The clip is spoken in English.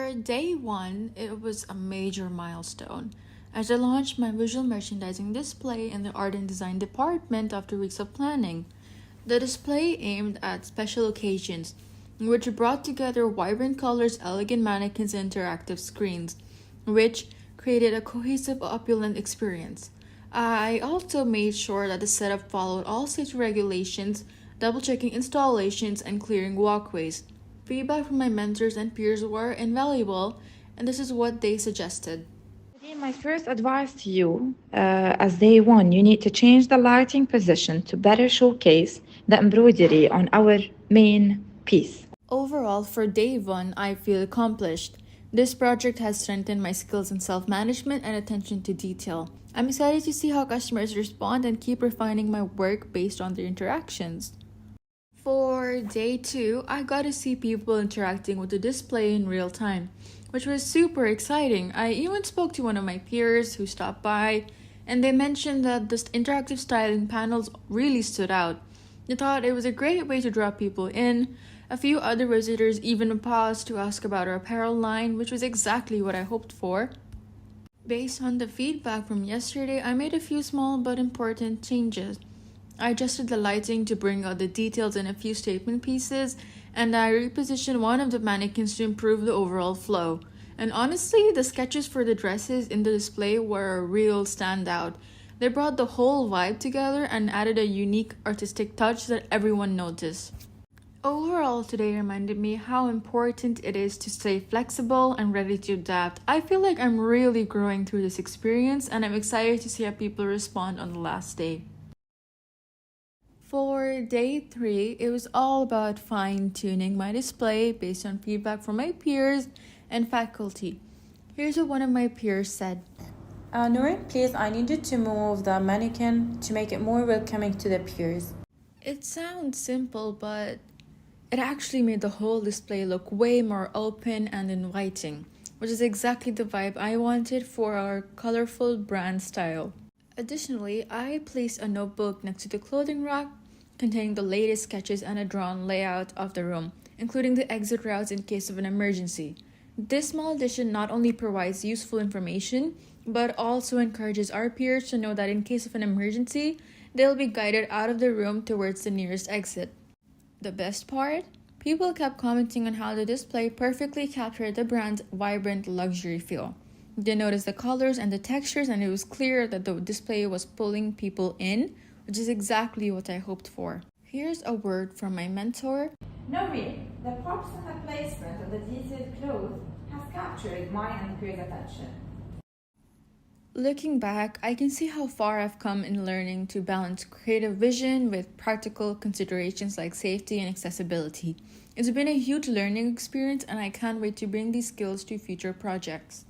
For day one, it was a major milestone as I launched my visual merchandising display in the art and design department after weeks of planning. The display aimed at special occasions, which brought together vibrant colors, elegant mannequins, and interactive screens, which created a cohesive, opulent experience. I also made sure that the setup followed all safety regulations, double checking installations, and clearing walkways. Feedback from my mentors and peers were invaluable, and this is what they suggested. My first advice to you, as day one, you need to change the lighting position to better showcase the embroidery on our main piece. Overall, for day one, I feel accomplished. This project has strengthened my skills in self management and attention to detail. I'm excited to see how customers respond and keep refining my work based on their interactions. For day two, I got to see people interacting with the display in real time, which was super exciting. I even spoke to one of my peers who stopped by, and they mentioned that the interactive styling panels really stood out. They thought it was a great way to draw people in. A few other visitors even paused to ask about our apparel line, which was exactly what I hoped for. Based on the feedback from yesterday, I made a few small but important changes. I adjusted the lighting to bring out the details in a few statement pieces, and I repositioned one of the mannequins to improve the overall flow. And honestly, the sketches for the dresses in the display were a real standout. They brought the whole vibe together and added a unique artistic touch that everyone noticed. Overall, today reminded me how important it is to stay flexible and ready to adapt. I feel like I'm really growing through this experience, and I'm excited to see how people respond on the last day. For day three, it was all about fine tuning my display based on feedback from my peers and faculty. Here's what one of my peers said. Noorain, please, I needed to move the mannequin to make it more welcoming to the peers. It sounds simple, but it actually made the whole display look way more open and inviting, which is exactly the vibe I wanted for our colorful brand style. Additionally, I placed a notebook next to the clothing rack containing the latest sketches and a drawn layout of the room, including the exit routes in case of an emergency. This small addition not only provides useful information, but also encourages our peers to know that in case of an emergency, they'll be guided out of the room towards the nearest exit. The best part? People kept commenting on how the display perfectly captured the brand's vibrant luxury feel. They noticed the colors and the textures, and it was clear that the display was pulling people in, which is exactly what I hoped for. Here's a word from my mentor. Noorain, the props and the placement of the detailed clothes has captured my and peers' attention. Looking back, I can see how far I've come in learning to balance creative vision with practical considerations like safety and accessibility. It's been a huge learning experience, and I can't wait to bring these skills to future projects.